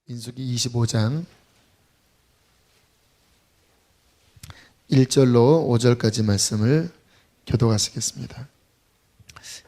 민수기 25장 1절로 5절까지 말씀을 교독하시겠습니다.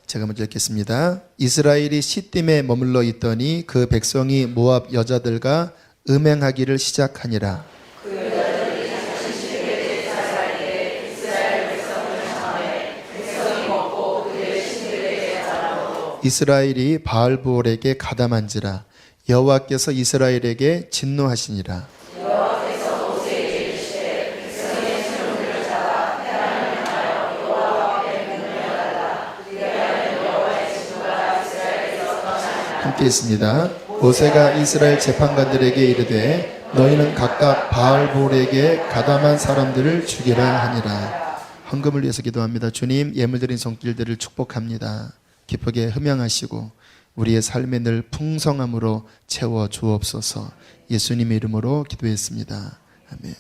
제가 먼저 읽겠습니다. 이스라엘이 시딤에 머물러 있더니 그 백성이 모압 여자들과 음행하기를 시작하니라. 그 여자들이 자신들에게 자살하되 이스라엘 백성을 청하매 백성이 먹고 그들의 신들에게 자랑하고 이스라엘이 바알브올에게 가담한지라. 여호와께서 이스라엘에게 진노하시니라. 여호와께서 모세에게 이르시되 백성의 생명을 잡아 해하는 하여 여호와 앞에 명령하라. 그리하면 여호와의 진노가 이스라엘에서 떠나니라. 함께 있습니다. 모세가 이스라엘 재판관들에게 이르되 너희는 각각 바알볼에게 가담한 사람들을 죽이라 하니라. 헌금을 위해서 기도합니다. 주님, 예물드린 손길들을 축복합니다. 기쁘게 흠양하시고 우리의 삶에 늘 풍성함으로 채워 주옵소서. 예수님의 이름으로 기도했습니다. 아멘.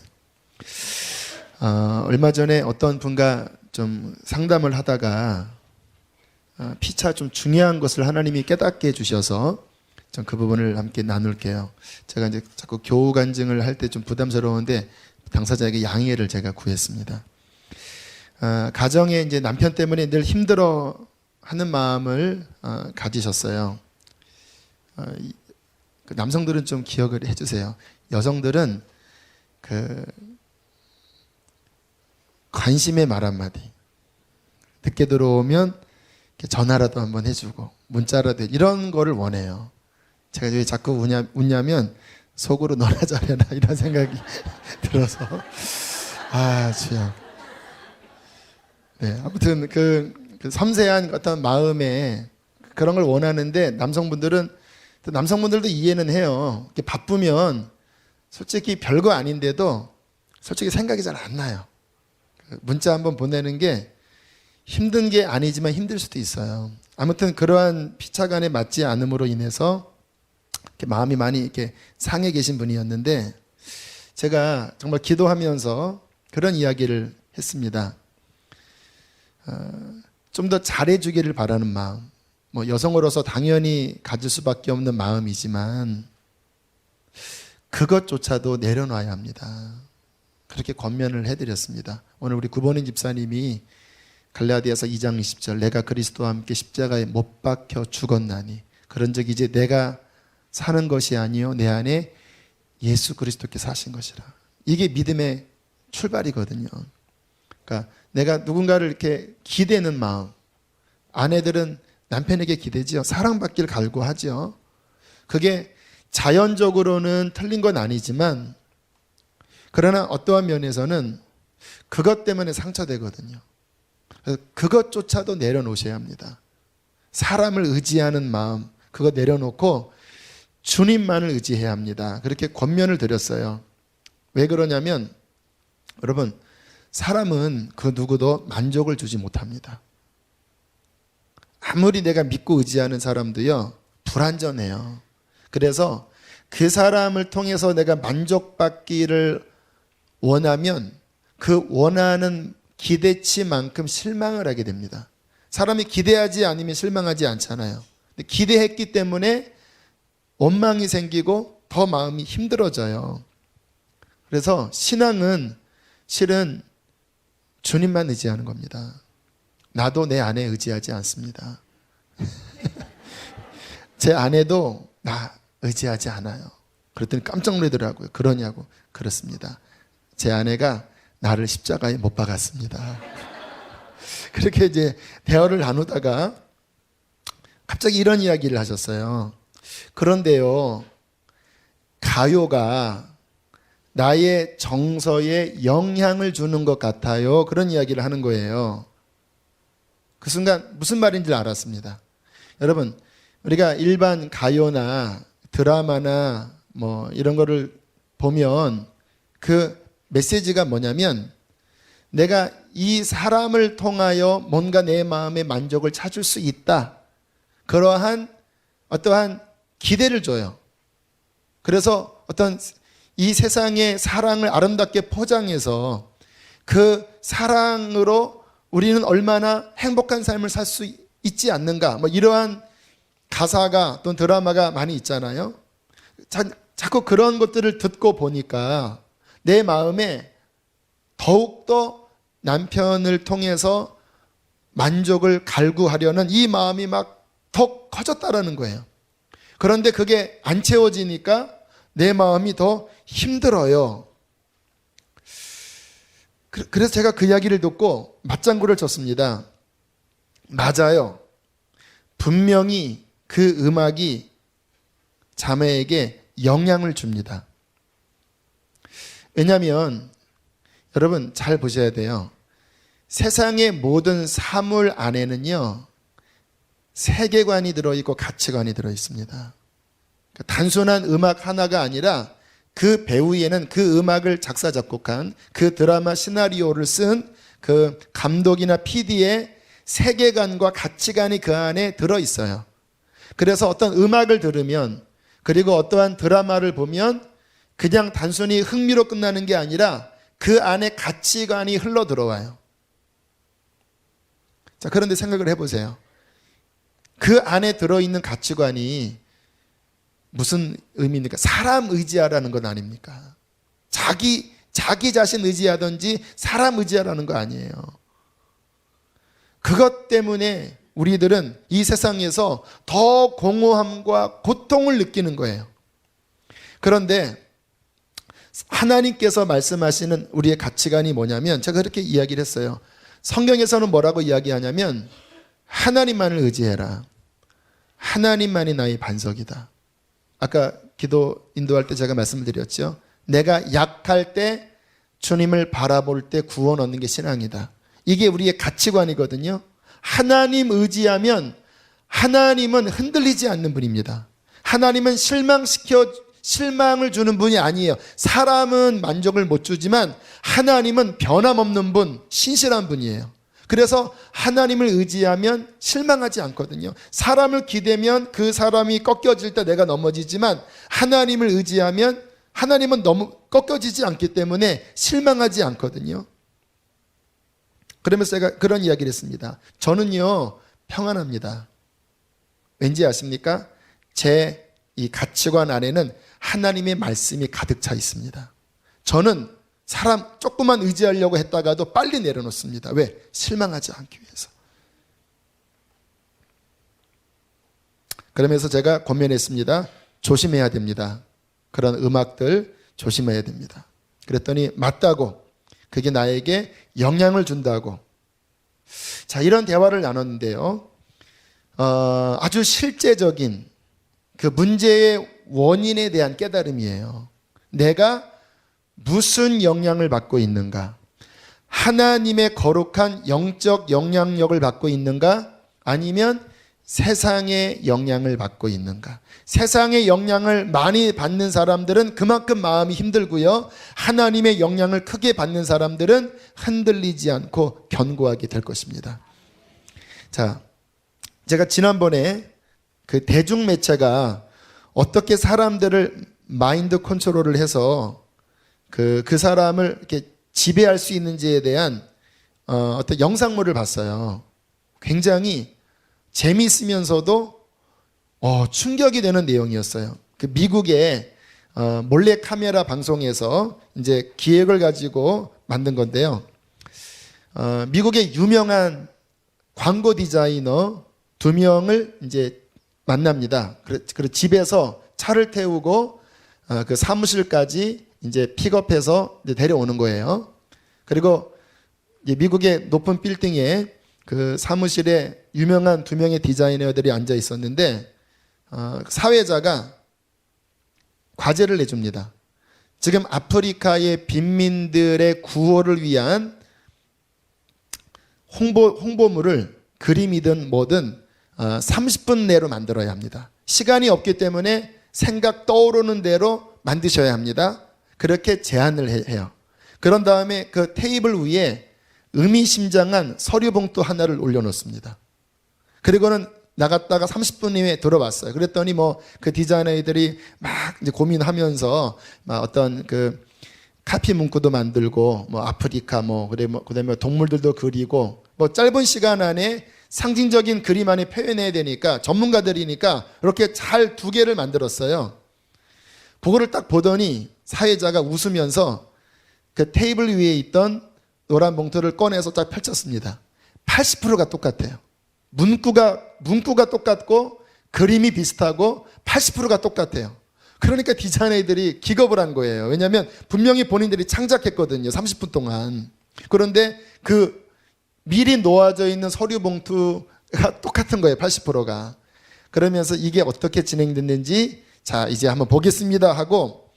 얼마 전에 어떤 분과 좀 상담을 하다가 피차 좀 중요한 것을 하나님이 깨닫게 해주셔서 전 그 부분을 함께 나눌게요. 제가 이제 자꾸 교우 간증을 할 때 좀 부담스러운데 당사자에게 양해를 제가 구했습니다. 가정에 이제 남편 때문에 늘 힘들어 하는 마음을 가지셨어요. 남성들은 좀 기억을 해주세요. 여성들은 그 관심의 말 한마디, 늦게 들어오면 전화라도 한번 해주고 문자라도 이런 거를 원해요. 제가 왜 자꾸 웃냐면 속으로 너나 잘해라 이런 생각이 들어서 주여. 네, 아무튼 그 섬세한 어떤 마음에 그런 걸 원하는데 남성분들도 이해는 해요. 바쁘면 솔직히 별거 아닌데도 솔직히 생각이 잘 안 나요. 문자 한번 보내는 게 힘든 게 아니지만 힘들 수도 있어요. 아무튼 그러한 피차간에 맞지 않음으로 인해서 이렇게 마음이 많이 이렇게 상해 계신 분이었는데 제가 정말 기도하면서 그런 이야기를 했습니다. 좀 더 잘해주기를 바라는 마음, 여성으로서 당연히 가질 수밖에 없는 마음이지만 그것조차도 내려놔야 합니다. 그렇게 권면을 해드렸습니다. 오늘 우리 구본인 집사님이 갈라디아서 2장 20절 내가 그리스도와 함께 십자가에 못 박혀 죽었나니 그런즉 이제 내가 사는 것이 아니요 내 안에 예수 그리스도께서 사신 것이라. 이게 믿음의 출발이거든요. 그러니까 내가 누군가를 이렇게 기대는 마음, 아내들은 남편에게 기대지요. 사랑받길 갈구하죠. 그게 자연적으로는 틀린 건 아니지만 그러나 어떠한 면에서는 그것 때문에 상처되거든요. 그래서 그것조차도 내려놓으셔야 합니다. 사람을 의지하는 마음 그거 내려놓고 주님만을 의지해야 합니다. 그렇게 권면을 드렸어요. 왜 그러냐면 여러분, 사람은 그 누구도 만족을 주지 못합니다. 아무리 내가 믿고 의지하는 사람도요 불완전해요. 그래서 그 사람을 통해서 내가 만족받기를 원하면 그 원하는 기대치만큼 실망을 하게 됩니다. 사람이 기대하지 않으면 실망하지 않잖아요. 근데 기대했기 때문에 원망이 생기고 더 마음이 힘들어져요. 그래서 신앙은 실은 주님만 의지하는 겁니다. 나도 내 아내 의지하지 않습니다. 제 아내도 나 의지하지 않아요. 그랬더니 깜짝 놀라더라고요. 그러냐고. 그렇습니다. 제 아내가 나를 십자가에 못 박았습니다. 그렇게 이제 대화를 나누다가 갑자기 이런 이야기를 하셨어요. 그런데요, 가요가 나의 정서에 영향을 주는 것 같아요. 그런 이야기를 하는 거예요. 그 순간 무슨 말인지 알았습니다. 여러분, 우리가 일반 가요나 드라마나 이런 거를 보면 그 메시지가 뭐냐면 내가 이 사람을 통하여 뭔가 내 마음의 만족을 찾을 수 있다. 그러한 어떠한 기대를 줘요. 그래서 어떤 이 세상의 사랑을 아름답게 포장해서 그 사랑으로 우리는 얼마나 행복한 삶을 살 수 있지 않는가. 이러한 가사가 또는 드라마가 많이 있잖아요. 자꾸 그런 것들을 듣고 보니까 내 마음에 더욱더 남편을 통해서 만족을 갈구하려는 이 마음이 막 더 커졌다라는 거예요. 그런데 그게 안 채워지니까 내 마음이 더 힘들어요. 그래서 제가 그 이야기를 듣고 맞장구를 쳤습니다. 맞아요. 분명히 그 음악이 자매에게 영향을 줍니다. 왜냐하면 여러분 잘 보셔야 돼요. 세상의 모든 사물 안에는요, 세계관이 들어있고 가치관이 들어있습니다. 단순한 음악 하나가 아니라 그 배우에는 그 음악을 작사 작곡한 그 드라마 시나리오를 쓴 그 감독이나 PD의 세계관과 가치관이 그 안에 들어있어요. 그래서 어떤 음악을 들으면, 그리고 어떠한 드라마를 보면 그냥 단순히 흥미로 끝나는 게 아니라 그 안에 가치관이 흘러 들어와요. 자, 그런데 생각을 해보세요. 그 안에 들어있는 가치관이 무슨 의미입니까? 사람 의지하라는 건 아닙니까? 자기 자신 의지하든지 사람 의지하라는 거 아니에요. 그것 때문에 우리들은 이 세상에서 더 공허함과 고통을 느끼는 거예요. 그런데 하나님께서 말씀하시는 우리의 가치관이 뭐냐면, 제가 그렇게 이야기를 했어요. 성경에서는 뭐라고 이야기하냐면 하나님만을 의지해라. 하나님만이 나의 반석이다. 아까 기도 인도할 때 제가 말씀을 드렸죠. 내가 약할 때 주님을 바라볼 때 구원 얻는 게 신앙이다. 이게 우리의 가치관이거든요. 하나님 의지하면 하나님은 흔들리지 않는 분입니다. 하나님은 실망을 주는 분이 아니에요. 사람은 만족을 못 주지만 하나님은 변함없는 분, 신실한 분이에요. 그래서 하나님을 의지하면 실망하지 않거든요. 사람을 기대면 그 사람이 꺾여질 때 내가 넘어지지만 하나님을 의지하면 하나님은 너무 꺾여지지 않기 때문에 실망하지 않거든요. 그러면서 제가 그런 이야기를 했습니다. 저는요, 평안합니다. 왠지 아십니까? 제 이 가치관 안에는 하나님의 말씀이 가득 차 있습니다. 저는 사람 조금만 의지하려고 했다가도 빨리 내려놓습니다. 왜? 실망하지 않기 위해서. 그러면서 제가 권면했습니다. 조심해야 됩니다. 그런 음악들 조심해야 됩니다. 그랬더니 맞다고, 그게 나에게 영향을 준다고. 자, 이런 대화를 나눴는데요. 아주 실제적인 그 문제의 원인에 대한 깨달음이에요. 내가 무슨 영향을 받고 있는가? 하나님의 거룩한 영적 영향력을 받고 있는가? 아니면 세상의 영향을 받고 있는가? 세상의 영향을 많이 받는 사람들은 그만큼 마음이 힘들고요. 하나님의 영향을 크게 받는 사람들은 흔들리지 않고 견고하게 될 것입니다. 자, 제가 지난번에 그 대중매체가 어떻게 사람들을 마인드 컨트롤을 해서 그 사람을 이렇게 지배할 수 있는지에 대한 어떤 영상물을 봤어요. 굉장히 재미있으면서도 충격이 되는 내용이었어요. 그 미국의 몰래 카메라 방송에서 이제 기획을 가지고 만든 건데요. 미국의 유명한 광고 디자이너 2명을 이제 만납니다. 그리고 집에서 차를 태우고 그 사무실까지 이제 픽업해서 이제 데려오는 거예요. 그리고 이제 미국의 높은 빌딩에 그 사무실에 유명한 2명의 디자이너들이 앉아 있었는데 사회자가 과제를 내줍니다. 지금 아프리카의 빈민들의 구호를 위한 홍보물을 그림이든 뭐든 30분 내로 만들어야 합니다. 시간이 없기 때문에 생각 떠오르는 대로 만드셔야 합니다. 그렇게 제안을 해요. 그런 다음에 그 테이블 위에 의미심장한 서류 봉투 하나를 올려놓습니다. 그리고는 나갔다가 30분 후에 들어왔어요. 그랬더니 뭐 그 디자이너들이 막 이제 고민하면서 막 어떤 그 카피 문구도 만들고 뭐 아프리카 그다음에 동물들도 그리고 뭐 짧은 시간 안에 상징적인 그림 안에 표현해야 되니까 전문가들이니까 이렇게 잘 2개를 만들었어요. 그거를 딱 보더니 사회자가 웃으면서 그 테이블 위에 있던 노란 봉투를 꺼내서 딱 펼쳤습니다. 80%가 똑같아요. 문구가 똑같고 그림이 비슷하고 80%가 똑같아요. 그러니까 디자이너들이 기겁을 한 거예요. 왜냐하면 분명히 본인들이 창작했거든요. 30분 동안. 그런데 그 미리 놓아져 있는 서류 봉투가 똑같은 거예요. 80%가. 그러면서 이게 어떻게 진행됐는지 자 이제 한번 보겠습니다 하고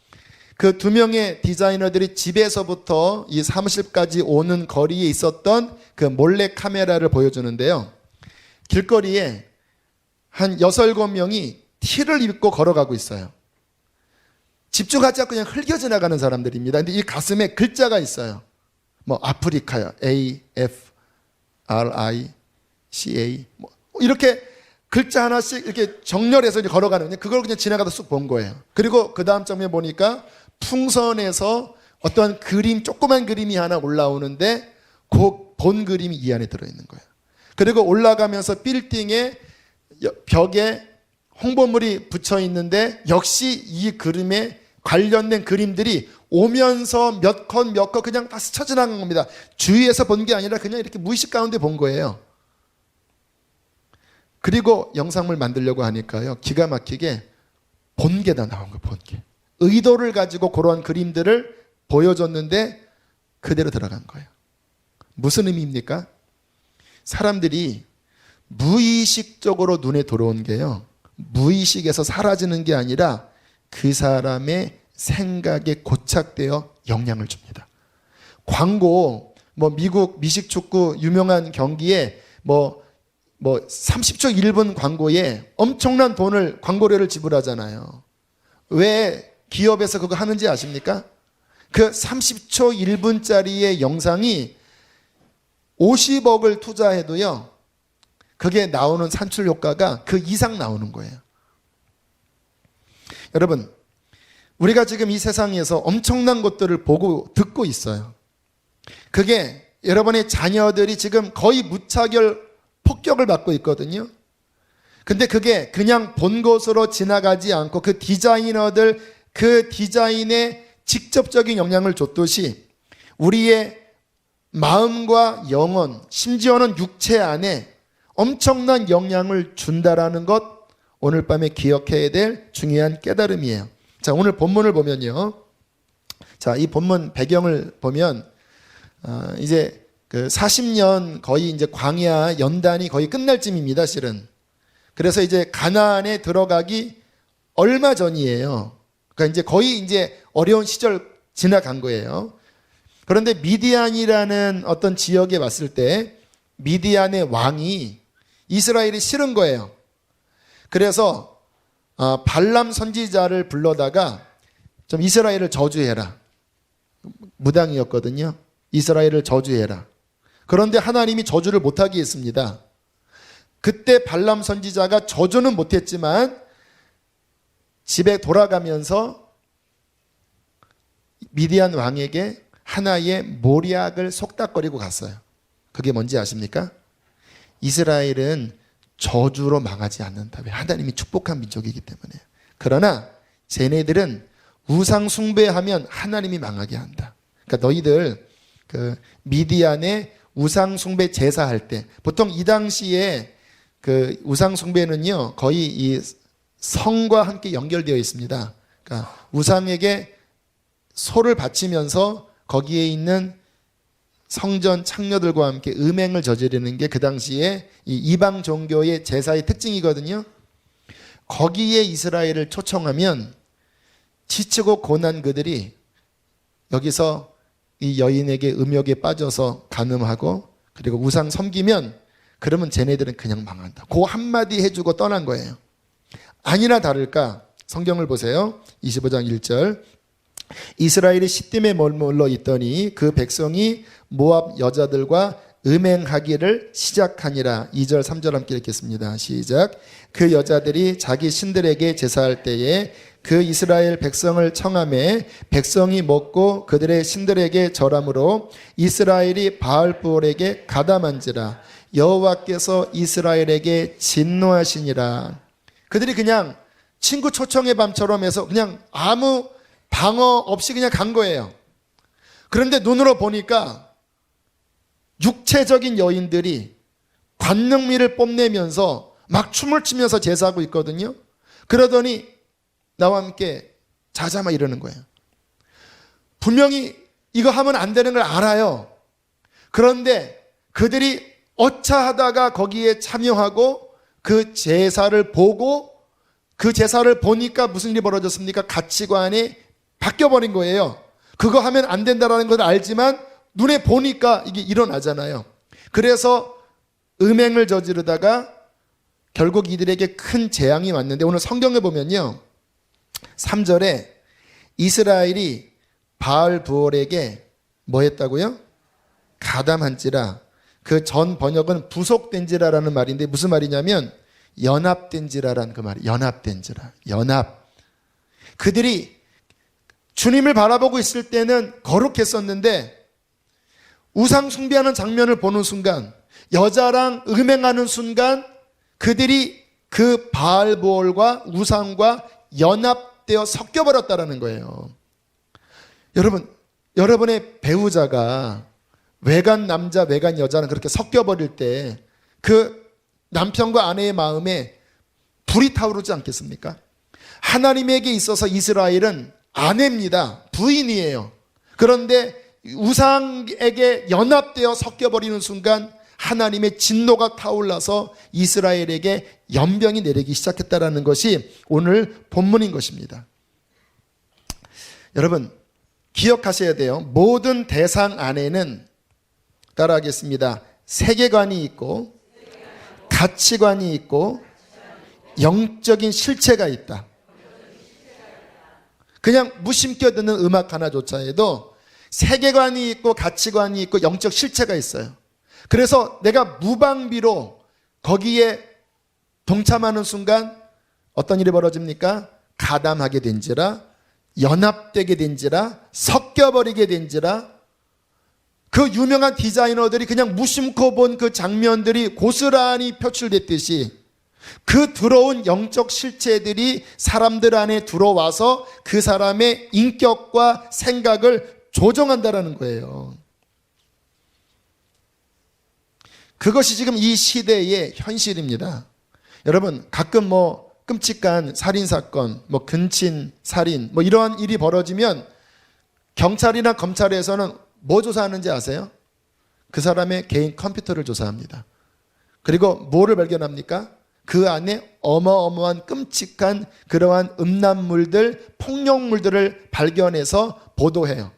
그 두 명의 디자이너들이 집에서부터 이 사무실까지 오는 거리에 있었던 그 몰래 카메라를 보여주는데요. 길거리에 한 6, 7명이 티를 입고 걸어가고 있어요. 집중하지 않고 그냥 흘겨 지나가는 사람들입니다. 근데 이 가슴에 글자가 있어요. 뭐 아프리카야. A, F, R, I, C, A. 뭐 이렇게 글자 하나씩 이렇게 정렬해서 이제 걸어가는데 그걸 그냥 지나가다 쑥 본 거예요. 그리고 그 다음 장면 보니까 풍선에서 어떤 그림, 조그만 그림이 하나 올라오는데 그 본 그림이 이 안에 들어있는 거예요. 그리고 올라가면서 빌딩에 벽에 홍보물이 붙여 있는데 역시 이 그림에 관련된 그림들이 오면서 몇 컷 그냥 다 스쳐 지나간 겁니다. 주위에서 본 게 아니라 그냥 이렇게 무의식 가운데 본 거예요. 그리고 영상을 만들려고 하니까요. 기가 막히게 본게다 나온 거예요. 본게. 의도를 가지고 그런 그림들을 보여줬는데 그대로 들어간 거예요. 무슨 의미입니까? 사람들이 무의식적으로 눈에 들어온 게요. 무의식에서 사라지는 게 아니라 그 사람의 생각에 고착되어 영향을 줍니다. 광고, 뭐 미국 미식축구 유명한 경기에 뭐 30초 1분 광고에 엄청난 돈을 광고료를 지불하잖아요. 왜 기업에서 그거 하는지 아십니까? 그 30초 1분짜리의 영상이 50억을 투자해도요. 그게 나오는 산출 효과가 그 이상 나오는 거예요. 여러분, 우리가 지금 이 세상에서 엄청난 것들을 보고 듣고 있어요. 그게 여러분의 자녀들이 지금 거의 무차별 폭격을 받고 있거든요. 근데 그게 그냥 본 것으로 지나가지 않고 그 디자이너들 그 디자인에 직접적인 영향을 줬듯이 우리의 마음과 영혼, 심지어는 육체 안에 엄청난 영향을 준다라는 것 오늘 밤에 기억해야 될 중요한 깨달음이에요. 자, 오늘 본문을 보면요. 자, 이 본문 배경을 보면 이제 그 40년 거의 이제 광야 연단이 거의 끝날 쯤입니다, 실은. 그래서 이제 가나안에 들어가기 얼마 전이에요. 그러니까 이제 거의 이제 어려운 시절 지나간 거예요. 그런데 미디안이라는 어떤 지역에 왔을 때 미디안의 왕이 이스라엘이 싫은 거예요. 그래서 발람 선지자를 불러다가 좀 이스라엘을 저주해라. 무당이었거든요. 이스라엘을 저주해라. 그런데 하나님이 저주를 못하게 했습니다. 그때 발람 선지자가 저주는 못했지만 집에 돌아가면서 미디안 왕에게 하나의 모략을 속닥거리고 갔어요. 그게 뭔지 아십니까? 이스라엘은 저주로 망하지 않는다. 왜? 하나님이 축복한 민족이기 때문에. 그러나 쟤네들은 우상 숭배하면 하나님이 망하게 한다. 그러니까 너희들 그 미디안의 우상 숭배 제사할 때 보통 이 당시에 그 우상 숭배는요 거의 이 성과 함께 연결되어 있습니다. 그러니까 우상에게 소를 바치면서 거기에 있는 성전 창녀들과 함께 음행을 저지르는 게 그 당시에 이 이방 종교의 제사의 특징이거든요. 거기에 이스라엘을 초청하면 지치고 고난 그들이 여기서 이 여인에게 음욕에 빠져서 간음하고 그리고 우상 섬기면 그러면 쟤네들은 그냥 망한다. 그 한마디 해주고 떠난 거예요. 아니나 다를까 성경을 보세요. 25장 1절 이스라엘이 시딤에 머물러 있더니 그 백성이 모압 여자들과 음행하기를 시작하니라. 2절 3절 함께 읽겠습니다. 시작. 그 여자들이 자기 신들에게 제사할 때에 그 이스라엘 백성을 청하매 백성이 먹고 그들의 신들에게 절함으로 이스라엘이 바알볼에게 가담한지라. 여호와께서 이스라엘에게 진노하시니라. 그들이 그냥 친구 초청의 밤처럼 해서 그냥 아무 방어 없이 그냥 간 거예요. 그런데 눈으로 보니까 육체적인 여인들이 관능미를 뽐내면서 막 춤을 추면서 제사하고 있거든요. 그러더니 나와 함께 자자마 이러는 거예요. 분명히 이거 하면 안 되는 걸 알아요. 그런데 그들이 어차하다가 거기에 참여하고 그 제사를 보고 그 제사를 보니까 무슨 일이 벌어졌습니까? 가치관이 바뀌어버린 거예요. 그거 하면 안 된다는 걸 알지만 눈에 보니까 이게 일어나잖아요. 그래서 음행을 저지르다가 결국 이들에게 큰 재앙이 왔는데 오늘 성경에 보면요. 3절에 이스라엘이 바알부올에게 뭐 했다고요? 가담한지라. 그 전 번역은 부속된지라라는 말인데 무슨 말이냐면 연합된지라라는 그 말이에요. 연합된지라. 연합. 그들이 주님을 바라보고 있을 때는 거룩했었는데 우상 숭배하는 장면을 보는 순간, 여자랑 음행하는 순간 그들이 그 바알부올과 우상과 연합되어 섞여버렸다는 거예요. 여러분, 여러분의 배우자가 외간 남자, 외간 여자는 그렇게 섞여버릴 때 그 남편과 아내의 마음에 불이 타오르지 않겠습니까? 하나님에게 있어서 이스라엘은 아내입니다. 부인이에요. 그런데 우상에게 연합되어 섞여버리는 순간 하나님의 진노가 타올라서 이스라엘에게 연병이 내리기 시작했다는 것이 오늘 본문인 것입니다. 여러분, 기억하셔야 돼요. 모든 대상 안에는 따라하겠습니다. 세계관이 있고 가치관이 있고 영적인 실체가 있다. 그냥 무심결 듣는 음악 하나조차 해도 세계관이 있고 가치관이 있고 영적 실체가 있어요. 그래서 내가 무방비로 거기에 동참하는 순간 어떤 일이 벌어집니까? 가담하게 된지라, 연합되게 된지라, 섞여버리게 된지라. 그 유명한 디자이너들이 그냥 무심코 본 그 장면들이 고스란히 표출됐듯이 그 들어온 영적 실체들이 사람들 안에 들어와서 그 사람의 인격과 생각을 조정한다라는 거예요. 그것이 지금 이 시대의 현실입니다. 여러분, 가끔 뭐 끔찍한 살인사건, 뭐 근친 살인, 뭐 이러한 일이 벌어지면 경찰이나 검찰에서는 뭐 조사하는지 아세요? 그 사람의 개인 컴퓨터를 조사합니다. 그리고 뭐를 발견합니까? 그 안에 어마어마한 끔찍한 그러한 음란물들, 폭력물들을 발견해서 보도해요.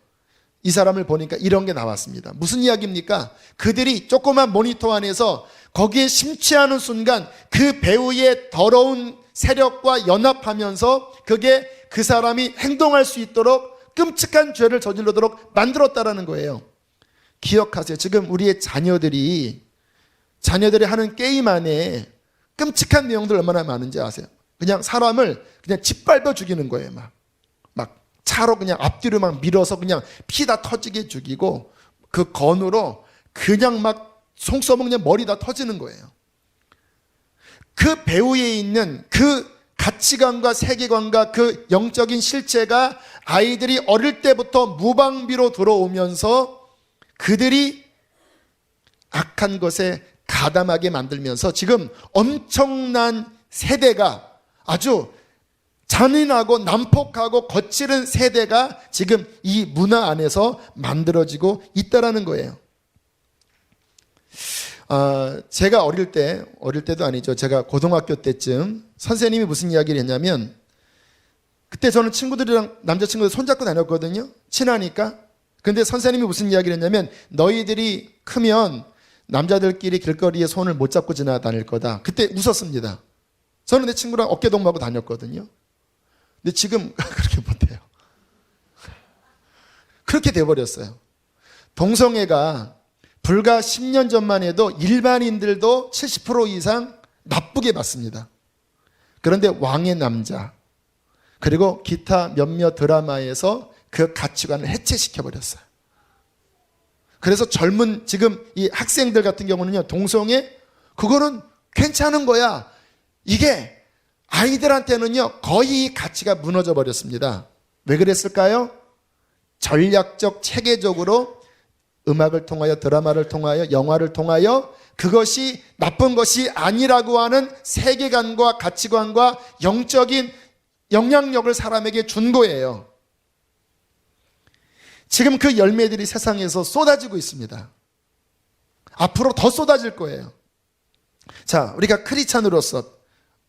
이 사람을 보니까 이런 게 나왔습니다. 무슨 이야기입니까? 그들이 조그만 모니터 안에서 거기에 심취하는 순간 그 배우의 더러운 세력과 연합하면서 그게 그 사람이 행동할 수 있도록 끔찍한 죄를 저지르도록 만들었다라는 거예요. 기억하세요. 지금 우리의 자녀들이 하는 게임 안에 끔찍한 내용들 얼마나 많은지 아세요? 그냥 사람을 그냥 짓밟아 죽이는 거예요. 막 차로 그냥 앞뒤로 막 밀어서 그냥 피 다 터지게 죽이고 그 건으로 그냥 막 송쏘면 그냥 머리 다 터지는 거예요. 그 배후에 있는 그 가치관과 세계관과 그 영적인 실체가 아이들이 어릴 때부터 무방비로 들어오면서 그들이 악한 것에 가담하게 만들면서 지금 엄청난 세대가 아주 잔인하고 난폭하고 거칠은 세대가 지금 이 문화 안에서 만들어지고 있다라는 거예요. 제가 어릴 때도 아니죠. 제가 고등학교 때쯤 선생님이 무슨 이야기를 했냐면 그때 저는 친구들이랑 남자친구들 손잡고 다녔거든요. 친하니까. 근데 선생님이 무슨 이야기를 했냐면 너희들이 크면 남자들끼리 길거리에 손을 못 잡고 지나다닐 거다. 그때 웃었습니다. 저는 내 친구랑 어깨동무하고 다녔거든요. 근데 지금 그렇게 못해요. 그렇게 돼버렸어요. 동성애가 불과 10년 전만 해도 일반인들도 70% 이상 나쁘게 봤습니다. 그런데 왕의 남자 그리고 기타 몇몇 드라마에서 그 가치관을 해체시켜버렸어요. 그래서 젊은 지금 이 학생들 같은 경우는요, 동성애 그거는 괜찮은 거야. 이게 아이들한테는요 거의 이 가치가 무너져 버렸습니다. 왜 그랬을까요? 전략적 체계적으로 음악을 통하여, 드라마를 통하여, 영화를 통하여 그것이 나쁜 것이 아니라고 하는 세계관과 가치관과 영적인 영향력을 사람에게 준 거예요. 지금 그 열매들이 세상에서 쏟아지고 있습니다. 앞으로 더 쏟아질 거예요. 자, 우리가 크리스찬으로서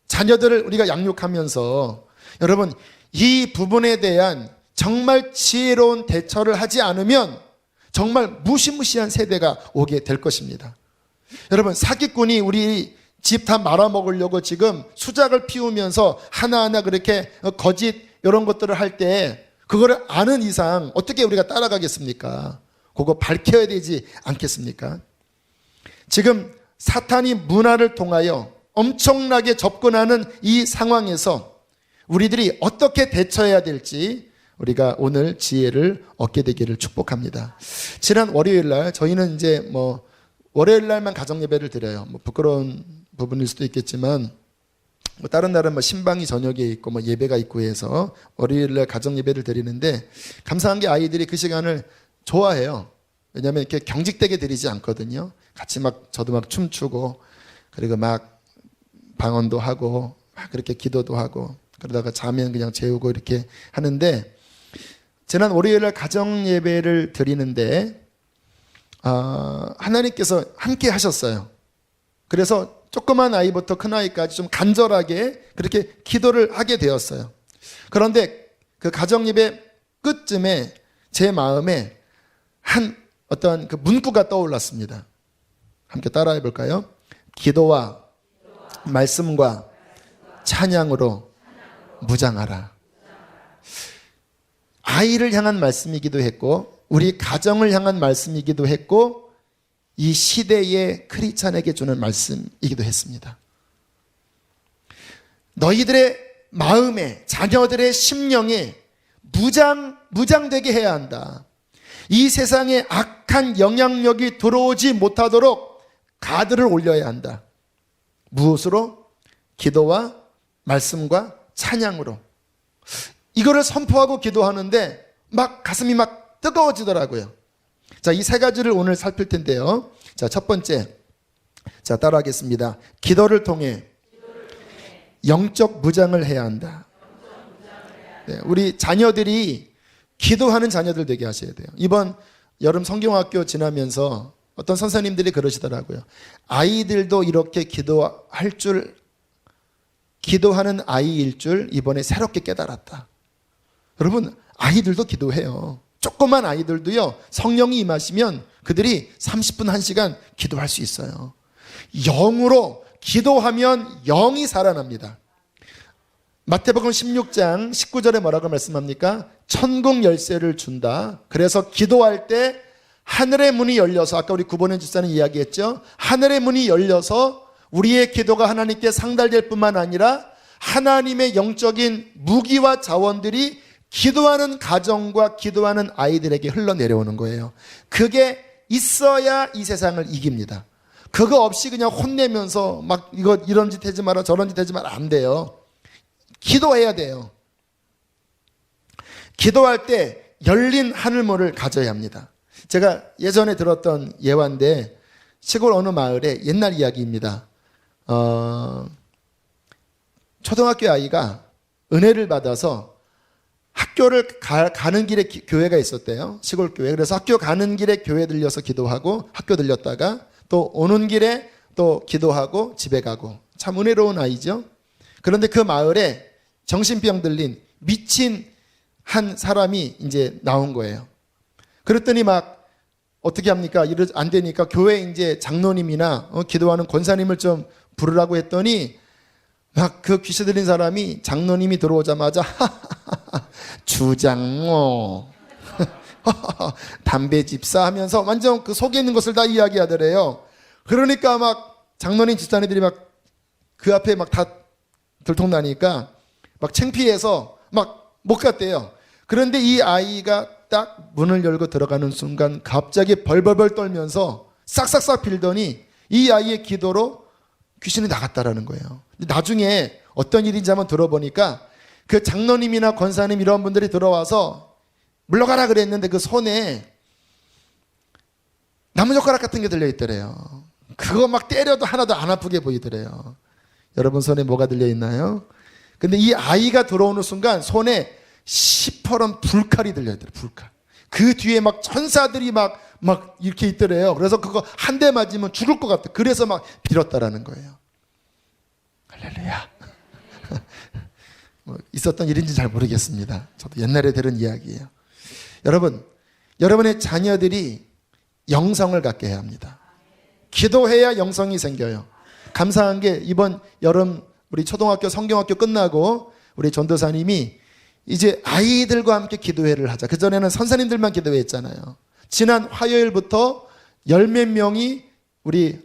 자녀들을 우리가 양육하면서 여러분 이 부분에 대한 정말 지혜로운 대처를 하지 않으면 정말 무시무시한 세대가 오게 될 것입니다. 여러분 사기꾼이 우리 집 다 말아먹으려고 지금 수작을 피우면서 하나하나 그렇게 거짓 이런 것들을 할 때 그거를 아는 이상 어떻게 우리가 따라가겠습니까? 그거 밝혀야 되지 않겠습니까? 지금 사탄이 문화를 통하여 엄청나게 접근하는 이 상황에서 우리들이 어떻게 대처해야 될지 우리가 오늘 지혜를 얻게 되기를 축복합니다. 지난 월요일 날 저희는 이제 월요일 날만 가정 예배를 드려요. 부끄러운 부분일 수도 있겠지만 다른 날은 신방이 저녁에 있고 예배가 있고 해서 월요일 날 가정 예배를 드리는데 감사한 게 아이들이 그 시간을 좋아해요. 왜냐하면 이렇게 경직되게 드리지 않거든요. 같이 저도 춤추고 그리고 방언도 하고 그렇게 기도도 하고 그러다가 자면 그냥 재우고 이렇게 하는데 지난 월요일날 가정 예배를 드리는데 하나님께서 함께 하셨어요. 그래서 조그만 아이부터 큰 아이까지 좀 간절하게 그렇게 기도를 하게 되었어요. 그런데 그 가정 예배 끝쯤에 제 마음에 어떤 그 문구가 떠올랐습니다. 함께 따라해 볼까요? 기도와 말씀과 찬양으로 무장하라. 아이를 향한 말씀이기도 했고 우리 가정을 향한 말씀이기도 했고 이 시대의 크리스찬에게 주는 말씀이기도 했습니다. 너희들의 마음에 자녀들의 심령에 무장되게 해야 한다. 이 세상에 악한 영향력이 들어오지 못하도록 가드를 올려야 한다. 무엇으로? 기도와 말씀과 찬양으로. 이거를 선포하고 기도하는데 가슴이 뜨거워지더라고요. 자, 이 세 가지를 오늘 살필 텐데요. 자, 첫 번째. 자, 따라하겠습니다. 기도를 통해 영적 무장을 해야 한다. 네, 우리 자녀들이 기도하는 자녀들 되게 하셔야 돼요. 이번 여름 성경학교 지나면서 어떤 선생님들이 그러시더라고요. 아이들도 이렇게 기도하는 아이일 줄 이번에 새롭게 깨달았다. 여러분, 아이들도 기도해요. 조그만 아이들도요, 성령이 임하시면 그들이 30분, 1시간 기도할 수 있어요. 영으로 기도하면 영이 살아납니다. 마태복음 16장 19절에 뭐라고 말씀합니까? 천국 열쇠를 준다. 그래서 기도할 때 하늘의 문이 열려서, 아까 우리 구본현 집사님 이야기했죠? 하늘의 문이 열려서 우리의 기도가 하나님께 상달될 뿐만 아니라 하나님의 영적인 무기와 자원들이 기도하는 가정과 기도하는 아이들에게 흘러내려오는 거예요. 그게 있어야 이 세상을 이깁니다. 그거 없이 그냥 혼내면서 이거 이런 짓 하지 마라 저런 짓 하지 마라 안 돼요. 기도해야 돼요. 기도할 때 열린 하늘문을 가져야 합니다. 제가 예전에 들었던 예화인데 시골 어느 마을에 옛날 이야기입니다. 초등학교 아이가 은혜를 받아서 학교를 가는 길에 교회가 있었대요. 시골 교회. 그래서 학교 가는 길에 교회 들려서 기도하고 학교 들렸다가 또 오는 길에 또 기도하고 집에 가고 참 은혜로운 아이죠. 그런데 그 마을에 정신병 들린 미친 한 사람이 이제 나온 거예요. 그랬더니 어떻게 합니까? 안 되니까 교회 이제 장로님이나 기도하는 권사님을 좀 부르라고 했더니 그 귀신 들린 사람이 장로님이 들어오자마자 주장모 담배 집사 하면서 완전 그 속에 있는 것을 다 이야기하더래요. 그러니까 장로님 집사님들이 그 앞에 다 들통나니까 창피해서 못 갔대요. 그런데 이 아이가 딱 문을 열고 들어가는 순간 갑자기 벌벌벌 떨면서 싹싹싹 빌더니 이 아이의 기도로 귀신이 나갔다라는 거예요. 나중에 어떤 일인지 한번 들어보니까 그 장로님이나 권사님 이런 분들이 들어와서 물러가라 그랬는데 그 손에 나무젓가락 같은 게 들려있더래요. 그거 막 때려도 하나도 안 아프게 보이더래요. 여러분 손에 뭐가 들려있나요? 근데 이 아이가 들어오는 순간 손에 시퍼런 불칼이 들려있더래요. 불칼. 그 뒤에 막 천사들이 막 이렇게 있더래요. 그래서 그거 한 대 맞으면 죽을 것 같아. 그래서 막 빌었다라는 거예요. 할렐루야. 뭐 있었던 일인지 잘 모르겠습니다. 저도 옛날에 들은 이야기예요. 여러분, 여러분의 자녀들이 영성을 갖게 해야 합니다. 기도해야 영성이 생겨요. 감사한 게 이번 여름 우리 초등학교 성경학교 끝나고 우리 전도사님이 이제 아이들과 함께 기도회를 하자. 그전에는 선생님들만 기도회 했잖아요. 지난 화요일부터 10몇 명이 우리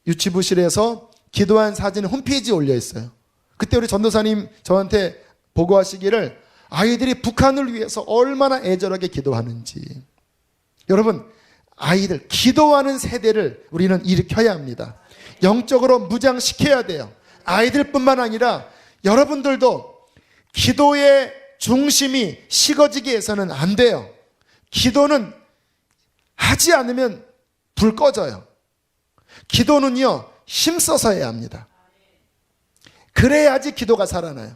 유치부실에서 기도한 사진을 홈페이지에 올려 있어요. 그때 우리 전도사님 저한테 보고하시기를 아이들이 북한을 위해서 얼마나 애절하게 기도하는지. 여러분, 아이들 기도하는 세대를 우리는 일으켜야 합니다. 영적으로 무장시켜야 돼요. 아이들뿐만 아니라 여러분들도 기도의 중심이 식어지게 해서는 안 돼요. 기도는 하지 않으면 불 꺼져요. 기도는요, 힘써서 해야 합니다. 그래야지 기도가 살아나요.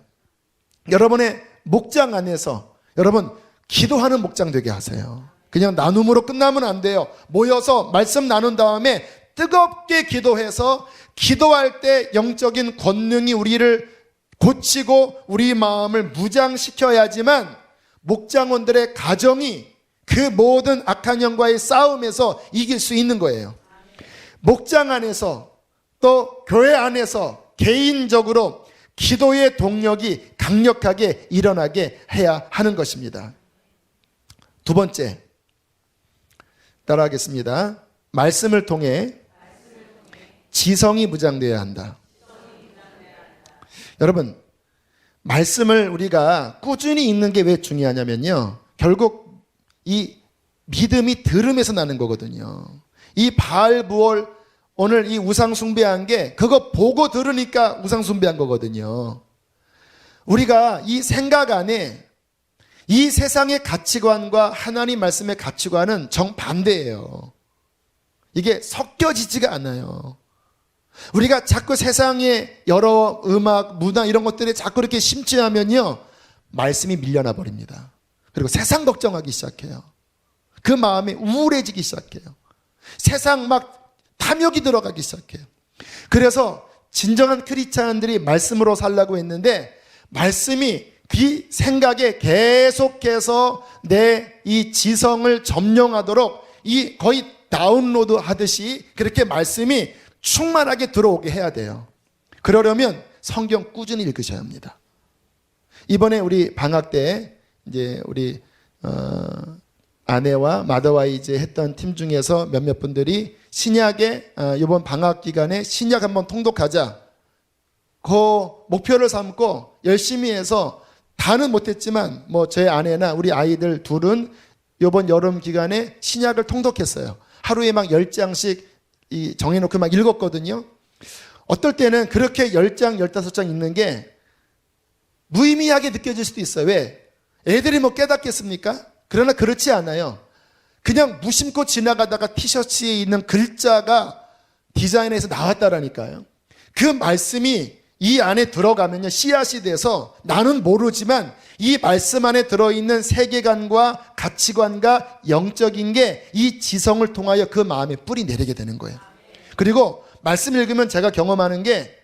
여러분의 목장 안에서 여러분 기도하는 목장 되게 하세요. 그냥 나눔으로 끝나면 안 돼요. 모여서 말씀 나눈 다음에 뜨겁게 기도해서 기도할 때 영적인 권능이 우리를 고치고 우리 마음을 무장시켜야지만 목장원들의 가정이 그 모든 악한 영과의 싸움에서 이길 수 있는 거예요. 목장 안에서 또 교회 안에서 개인적으로 기도의 동력이 강력하게 일어나게 해야 하는 것입니다. 두 번째, 따라하겠습니다. 말씀을 통해 지성이 무장되어야 한다. 여러분, 말씀을 우리가 꾸준히 읽는 게 왜 중요하냐면요, 결국 이 믿음이 들음에서 나는 거거든요. 이 바알 부월 오늘 이 우상 숭배한 게 그거 보고 들으니까 우상 숭배한 거거든요. 우리가 이 생각 안에 이 세상의 가치관과 하나님 말씀의 가치관은 정반대예요. 이게 섞여지지가 않아요. 우리가 자꾸 세상의 여러 음악, 문화 이런 것들에 자꾸 이렇게 심취하면요, 말씀이 밀려나 버립니다. 그리고 세상 걱정하기 시작해요. 그 마음이 우울해지기 시작해요. 세상 막 탐욕이 들어가기 시작해요. 그래서 진정한 크리스찬들이 말씀으로 살라고 했는데 말씀이 그 생각에 계속해서 내 이 지성을 점령하도록 이 거의 다운로드 하듯이 그렇게 말씀이 충만하게 들어오게 해야 돼요. 그러려면 성경 꾸준히 읽으셔야 합니다. 이번에 우리 방학 때 이제 우리 아내와 마더와이즈 했던 팀 중에서 몇몇 분들이 신약에 이번 방학 기간에 신약 한번 통독하자, 그 목표를 삼고 열심히 해서 다는 못했지만 뭐 제 아내나 우리 아이들 둘은 이번 여름 기간에 신약을 통독했어요. 하루에 막 10장씩 정해놓고 막 읽었거든요. 어떨 때는 그렇게 10장, 15장 읽는 게 무의미하게 느껴질 수도 있어요. 왜? 애들이 뭐 깨닫겠습니까? 그러나 그렇지 않아요. 그냥 무심코 지나가다가 티셔츠에 있는 글자가 디자인해서 나왔다라니까요. 그 말씀이 이 안에 들어가면요, 씨앗이 돼서 나는 모르지만 이 말씀 안에 들어있는 세계관과 가치관과 영적인 게 이 지성을 통하여 그 마음에 뿌리 내리게 되는 거예요. 그리고 말씀 읽으면 제가 경험하는 게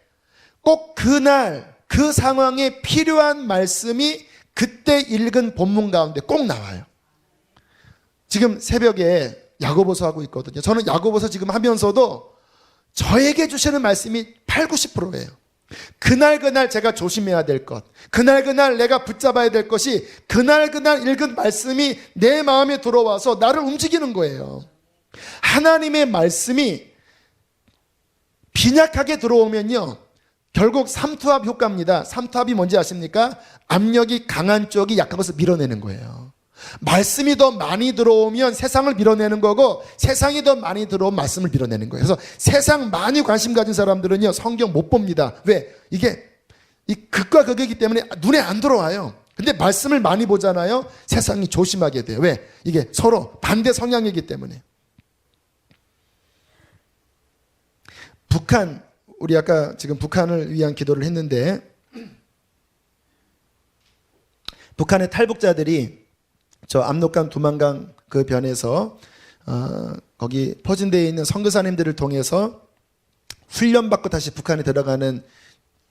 꼭 그날 그 상황에 필요한 말씀이 그때 읽은 본문 가운데 꼭 나와요. 지금 새벽에 야고보서 하고 있거든요. 저는 야고보서 지금 하면서도 저에게 주시는 말씀이 8, 90%예요. 그날 제가 조심해야 될 것, 그날 내가 붙잡아야 될 것이 그날 읽은 말씀이 내 마음에 들어와서 나를 움직이는 거예요. 하나님의 말씀이 빈약하게 들어오면요, 결국 삼투압 효과입니다. 삼투압이 뭔지 아십니까? 압력이 강한 쪽이 약한 것을 밀어내는 거예요. 말씀이 더 많이 들어오면 세상을 밀어내는 거고, 세상이 더 많이 들어오면 말씀을 밀어내는 거예요. 그래서 세상 많이 관심 가진 사람들은요, 성경 못 봅니다. 왜? 이게 이 극과 극이기 때문에 눈에 안 들어와요. 근데 말씀을 많이 보잖아요. 세상이 조심하게 돼요. 왜? 이게 서로 반대 성향이기 때문에. 북한, 우리 아까 지금 북한을 위한 기도를 했는데, 북한의 탈북자들이 저 압록강 두만강 그 변에서 거기 포진되어 있는 선교사님들을 통해서 훈련받고 다시 북한에 들어가는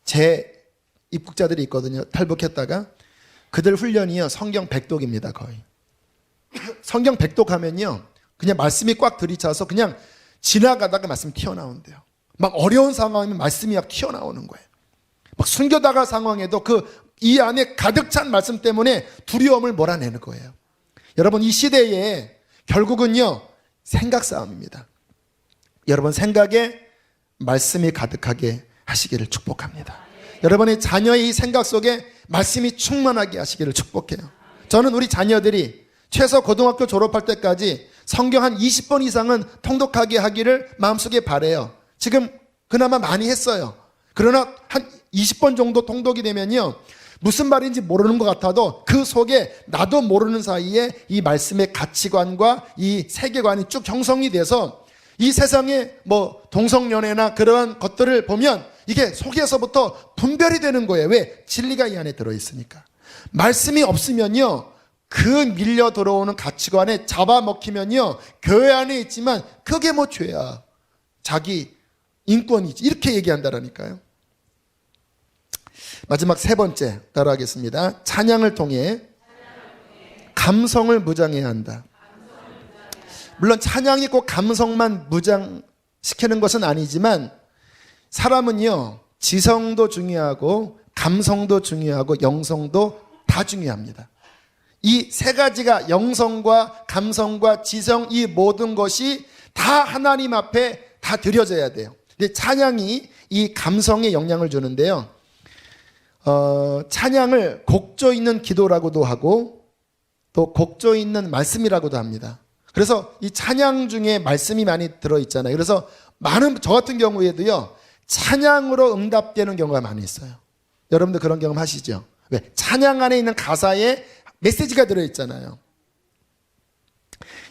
재입국자들이 있거든요. 탈북했다가. 그들 훈련이요, 성경 백독입니다. 거의. 성경 백독하면요, 그냥 말씀이 꽉 들이차서 그냥 지나가다가 말씀이 튀어나온대요. 막 어려운 상황이면 말씀이 막 튀어나오는 거예요. 막 숨겨다가 상황에도 이 안에 가득 찬 말씀 때문에 두려움을 몰아내는 거예요. 여러분, 이 시대에 결국은요, 생각 싸움입니다. 여러분, 생각에 말씀이 가득하게 하시기를 축복합니다. 여러분의 자녀의 이 생각 속에 말씀이 충만하게 하시기를 축복해요. 저는 우리 자녀들이 최소 고등학교 졸업할 때까지 성경 한 20번 이상은 통독하게 하기를 마음속에 바라요. 지금 그나마 많이 했어요. 그러나 한 20번 정도 통독이 되면요, 무슨 말인지 모르는 것 같아도 그 속에 나도 모르는 사이에 이 말씀의 가치관과 이 세계관이 쭉 형성이 돼서 이 세상에 뭐 동성연애나 그러한 것들을 보면 이게 속에서부터 분별이 되는 거예요. 왜? 진리가 이 안에 들어있으니까. 말씀이 없으면요, 그 밀려 들어오는 가치관에 잡아먹히면요, 교회 안에 있지만 그게 뭐 죄야, 자기 인권이지, 이렇게 얘기한다라니까요. 마지막 세 번째 따라하겠습니다. 찬양을 통해 감성을 무장해야 한다. 물론 찬양이 꼭 감성만 무장시키는 것은 아니지만 사람은요, 지성도 중요하고 감성도 중요하고 영성도 다 중요합니다. 이 세 가지가, 영성과 감성과 지성, 이 모든 것이 다 하나님 앞에 다 드려져야 돼요. 근데 찬양이 이 감성에 영향을 주는데요, 찬양을 곡조 있는 기도라고도 하고 또 곡조 있는 말씀이라고도 합니다. 그래서 이 찬양 중에 말씀이 많이 들어있잖아요. 그래서 저 같은 경우에도요, 찬양으로 응답되는 경우가 많이 있어요. 여러분들 그런 경험 하시죠? 왜? 찬양 안에 있는 가사에 메시지가 들어있잖아요.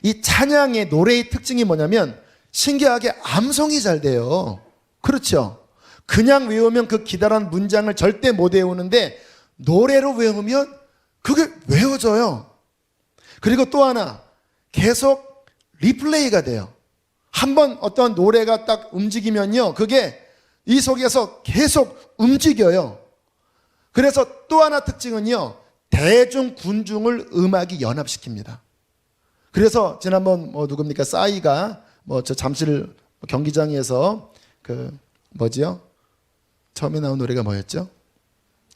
이 찬양의 노래의 특징이 뭐냐면 신기하게 암송이 잘 돼요. 그렇죠? 그냥 외우면 그 기다란 문장을 절대 못 외우는데 노래로 외우면 그게 외워져요. 그리고 또 하나, 계속 리플레이가 돼요. 한번 어떤 노래가 딱 움직이면요, 그게 이 속에서 계속 움직여요. 그래서 또 하나 특징은요, 대중, 군중을 음악이 연합시킵니다. 그래서 지난번 누굽니까? 싸이가 저 잠실 경기장에서 처음에 나온 노래가 뭐였죠?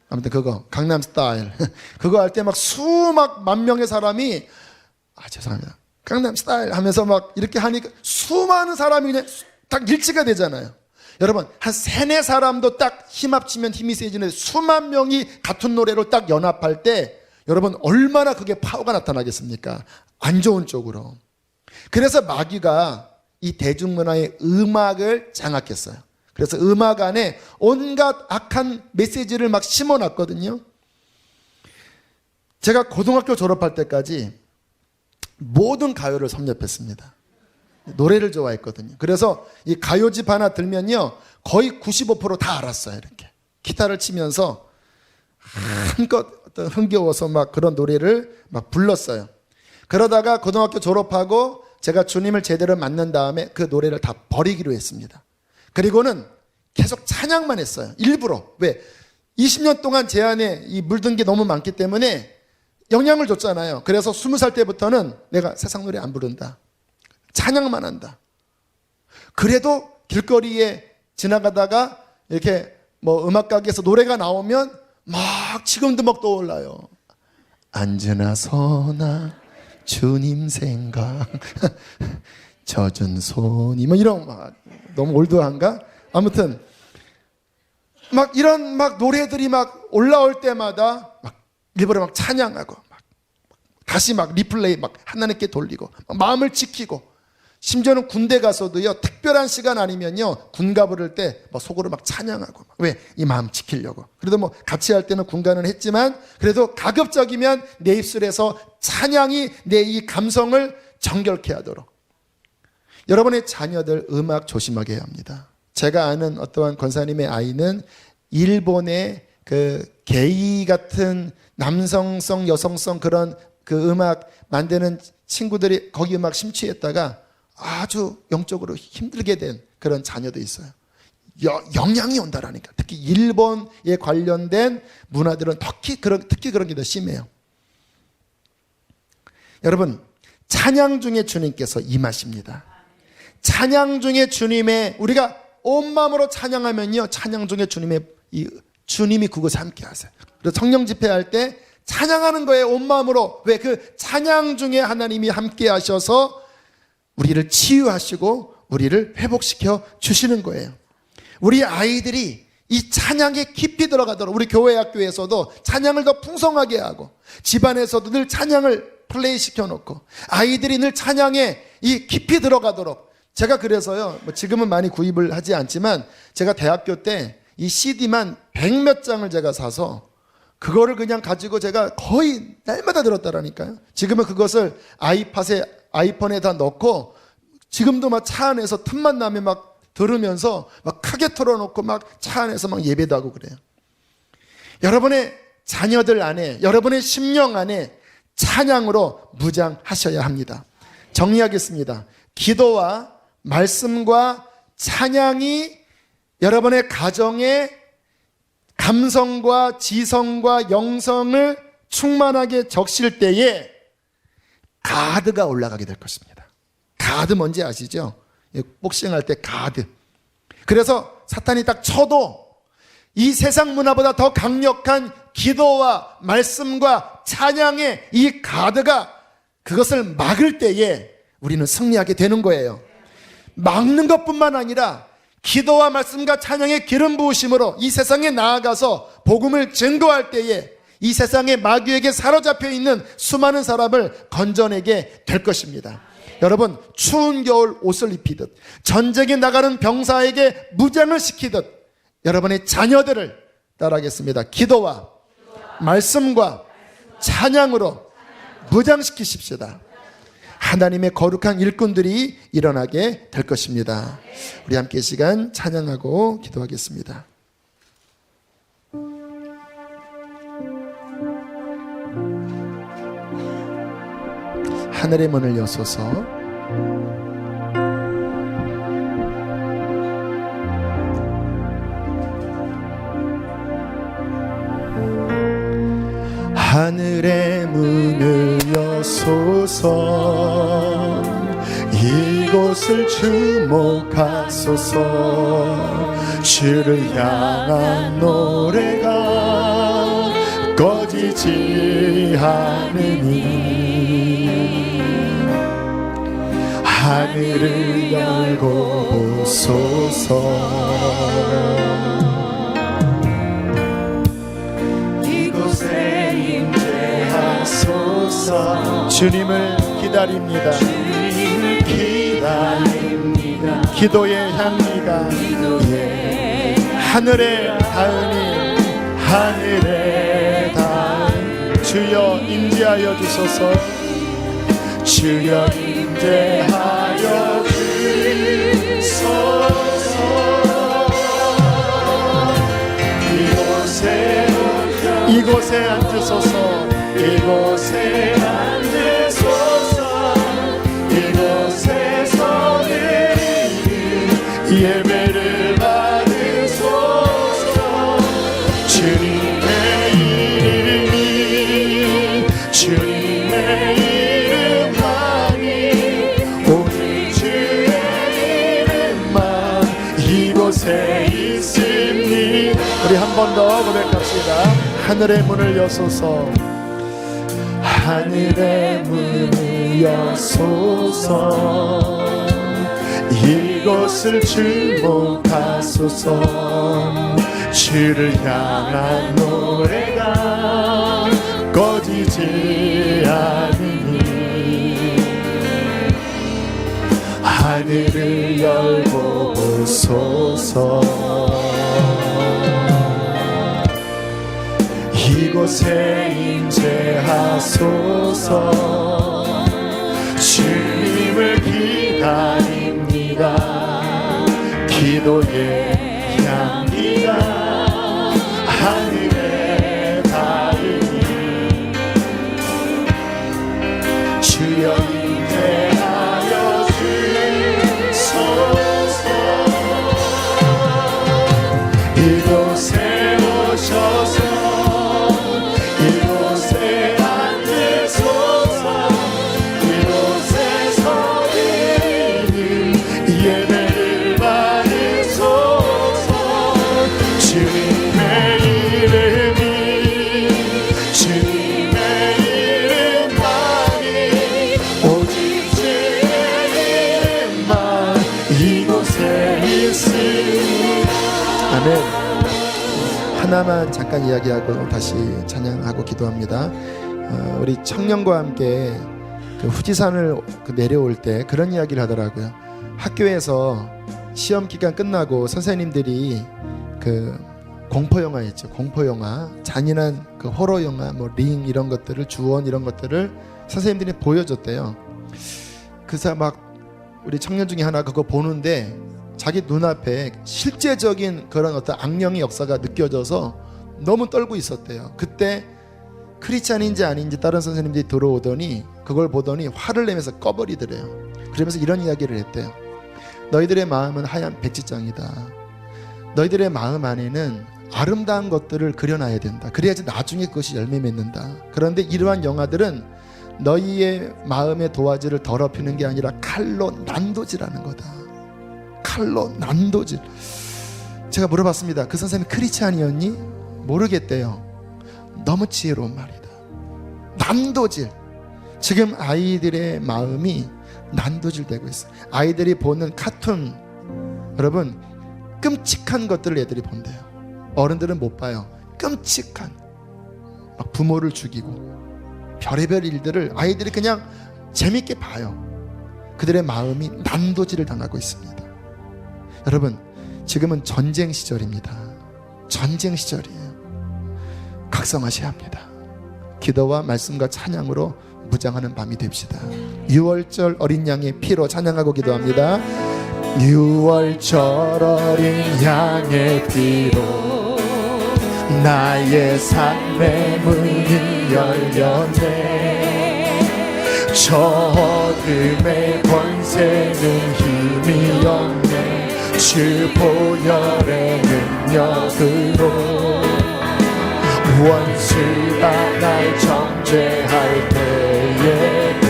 아무튼 그거 강남 스타일 그거 할 때 막 수만 명의 사람이 죄송합니다, 강남 스타일 하면서 막 이렇게 하니까 수많은 사람이 그냥 딱 일치가 되잖아요. 여러분, 한 3-4 사람도 딱 힘 합치면 힘이 세지는데 수만 명이 같은 노래로 딱 연합할 때 여러분 얼마나 그게 파워가 나타나겠습니까? 안 좋은 쪽으로. 그래서 마귀가 이 대중문화의 음악을 장악했어요. 그래서 음악 안에 온갖 악한 메시지를 막 심어놨거든요. 제가 고등학교 졸업할 때까지 모든 가요를 섭렵했습니다. 노래를 좋아했거든요. 그래서 이 가요집 하나 들면요, 거의 95% 다 알았어요. 이렇게 기타를 치면서 한껏 흥겨워서 막 그런 노래를 막 불렀어요. 그러다가 고등학교 졸업하고 제가 주님을 제대로 만난 다음에 그 노래를 다 버리기로 했습니다. 그리고는 계속 찬양만 했어요. 일부러. 왜? 20년 동안 제 안에 이 물든 게 너무 많기 때문에 영향을 줬잖아요. 그래서 20살 때부터는 내가 세상 노래 안 부른다, 찬양만 한다. 그래도 길거리에 지나가다가 이렇게 음악 가게에서 노래가 나오면 막 지금도 막 떠올라요. 앉으나 서나 주님 생각 젖은 손이 이런 너무 올드한가? 아무튼 막 이런 노래들이 막 올라올 때마다 막 일부러 막 찬양하고 막 다시 막 리플레이 막 하나님께 돌리고 마음을 지키고 심지어는 군대 가서도요, 특별한 시간 아니면요, 군가 부를 때 속으로 막 찬양하고. 왜? 이 마음 지키려고. 그래도 같이 할 때는 군가는 했지만, 그래도 가급적이면 내 입술에서 찬양이 내 이 감성을 정결케 하도록. 여러분의 자녀들 음악 조심하게 해야 합니다. 제가 아는 어떠한 권사님의 아이는 일본의 그 게이 같은 남성성, 여성성 그런 그 음악 만드는 친구들이 거기 음악 심취했다가 아주 영적으로 힘들게 된 그런 자녀도 있어요. 영향이 온다라니까. 특히 일본에 관련된 문화들은 특히 그런 게 더 심해요. 여러분, 찬양 중에 주님께서 임하십니다. 찬양 중에 주님의, 우리가 온 마음으로 찬양하면요, 찬양 중에 주님이 그것을 함께 하세요. 그래서 성령 집회할 때 찬양하는 거예요, 온 마음으로. 왜? 그 찬양 중에 하나님이 함께 하셔서 우리를 치유하시고 우리를 회복시켜 주시는 거예요. 우리 아이들이 이 찬양에 깊이 들어가도록, 우리 교회 학교에서도 찬양을 더 풍성하게 하고, 집안에서도 늘 찬양을 플레이 시켜놓고, 아이들이 늘 찬양에 이 깊이 들어가도록. 제가 그래서요, 지금은 많이 구입을 하지 않지만, 제가 대학교 때 이 CD만 100몇 장을 제가 사서 그거를 그냥 가지고 제가 거의 날마다 들었다라니까요. 지금은 그것을 아이폰에다 넣고, 지금도 막 차 안에서 틈만 나면 막 들으면서 막 크게 틀어놓고 막 차 안에서 막 예배도 하고 그래요. 여러분의 자녀들 안에, 여러분의 심령 안에 찬양으로 무장하셔야 합니다. 정리하겠습니다. 기도와 말씀과 찬양이 여러분의 가정의 감성과 지성과 영성을 충만하게 적실 때에 가드가 올라가게 될 것입니다. 가드 뭔지 아시죠? 복싱할 때 가드. 그래서 사탄이 딱 쳐도 이 세상 문화보다 더 강력한 기도와 말씀과 찬양의 이 가드가 그것을 막을 때에 우리는 승리하게 되는 거예요. 막는 것뿐만 아니라 기도와 말씀과 찬양의 기름 부으심으로 이 세상에 나아가서 복음을 증거할 때에 이 세상의 마귀에게 사로잡혀 있는 수많은 사람을 건져내게 될 것입니다. 여러분, 추운 겨울 옷을 입히듯, 전쟁에 나가는 병사에게 무장을 시키듯 여러분의 자녀들을 따라하겠습니다. 기도와 말씀과 찬양으로 무장시키십시다. 하나님의 거룩한 일꾼들이 일어나게 될 것입니다. 우리 함께 이 시간 찬양하고 기도하겠습니다. 하늘의 문을 여소서. 하늘의 문을 여소서. 이곳을 주목하소서. 주를 향한 노래가 꺼지지 않으니 하늘을 열고 보소서. 이곳에 임재하소서. 주님을 기다립니다. 주님을 기다립니다. 기도의 향기가 하늘에 닿으니 하늘에 닿으니 주여 임재하여 주소서. 주여 임재하여 주소서. 이곳에 앉으소서. 이곳에 앉으소서. 이곳에서 예배를 받으소서. 주님의 이름이 주님의 이름만이 오직 주의 이름만 이곳에 있으니. 우리 한 번 더 고백합시다. 하늘의 문을 여소서. 하늘의 문을 여소서. 이곳을 주목하소서. 주를 향한 노래가 꺼지지 않으니 하늘을 열고 보소서. 이곳에 임재하소서. 주님을 기다립니다. 기도의 향기가 하늘에 닿으니 주여 임재하여 주소서. 이곳에 오셔서 이곳에 앉으소서. 이곳에서 드리는 예배를 받으소서. 주님의 이름이 주님의 이름만이 오직 주의 이름만 이곳에 있으니. 아멘. 하나만 잠깐 이야기하고 다시 찬양하고 기도합니다. 우리 청년과 함께 그 후지산을 내려올 때 그런 이야기를 하더라고요. 학교에서 시험 기간 끝나고 선생님들이 그 공포 영화 있죠. 공포 영화, 잔인한 그 호러 영화, 뭐 링 이런 것들을, 주원 이런 것들을 선생님들이 보여줬대요. 그래서 막 우리 청년 중에 하나 그거 보는데 자기 눈앞에 실제적인 그런 어떤 악령의 역사가 느껴져서 너무 떨고 있었대요. 그때 크리스찬인지 아닌지 다른 선생님들이 들어오더니 그걸 보더니 화를 내면서 꺼버리더래요. 그러면서 이런 이야기를 했대요. 너희들의 마음은 하얀 백지장이다. 너희들의 마음 안에는 아름다운 것들을 그려놔야 된다. 그래야지 나중에 그것이 열매 맺는다. 그런데 이러한 영화들은 너희의 마음의 도화지를 더럽히는 게 아니라 칼로 난도질하는 거다. 칼로 난도질. 제가 물어봤습니다. 그 선생님이 크리스찬이었니? 모르겠대요. 너무 지혜로운 말이다. 난도질. 지금 아이들의 마음이 난도질 되고 있어요. 아이들이 보는 카툰, 여러분 끔찍한 것들을 애들이 본대요. 어른들은 못 봐요. 끔찍한 막 부모를 죽이고 별의별 일들을 아이들이 그냥 재밌게 봐요. 그들의 마음이 난도질을 당하고 있습니다. 여러분 지금은 전쟁 시절입니다. 전쟁 시절이에요. 각성하셔야 합니다. 기도와 말씀과 찬양으로 무장하는 밤이 됩시다. 6월절 어린 양의 피로 찬양하고 기도합니다. 6월절 어린 양의 피로 나의 삶의 문이 열렸네. 저 어둠의 권세는 힘이 없네. 주 보혈의 능력으로 원수가 날 정죄할 때에도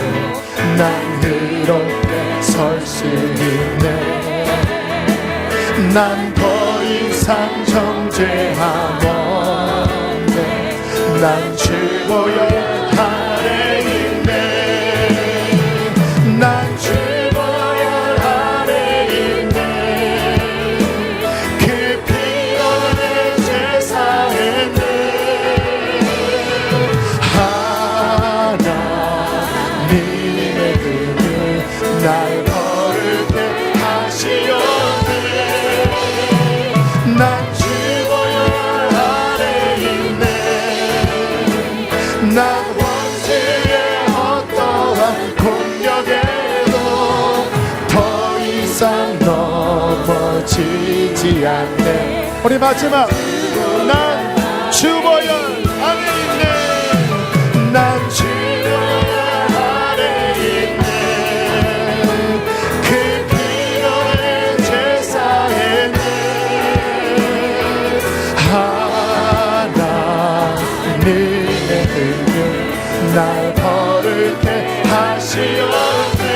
난 이렇게 설 수 있네. 난 더 이상 정죄함 없네. 난 주 보혈 아래 있네. 난 주 보혈 아래 있네. 그 피로 내 죄 사했네. 하나님의 은혜 날 거룩해 하시었네. 난 주 보혈 아래 있네. 난 원수의 어떠한 공격에도 더 이상 넘어지지 않네. 우리 마지막 난 주 보혈 안에 있네. 난 주 보혈 안에 있네. 그 피로 내 죄 사했네. 하나님의 은혜 날 거룩해 하시었네.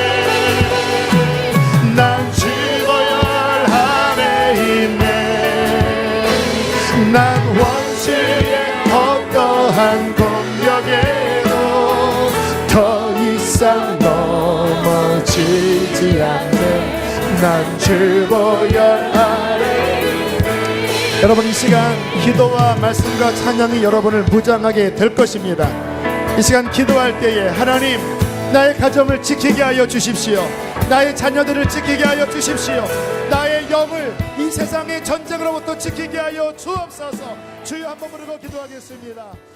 난 주 보혈 안에 있네. 난 원수의 어떠한 공격에도 더 이상 넘어지지 않네. 난 주 보혈 아래. 여러분 이 시간 기도와 말씀과 찬양이 여러분을 무장하게 될 것입니다. 이 시간 기도할 때에 하나님 나의 가정을 지키게 하여 주십시오. 나의 자녀들을 지키게 하여 주십시오. 나의 영을 이 세상의 전쟁으로부터 지키게 하여 주옵소서. 주여 한번 부르고 기도하겠습니다.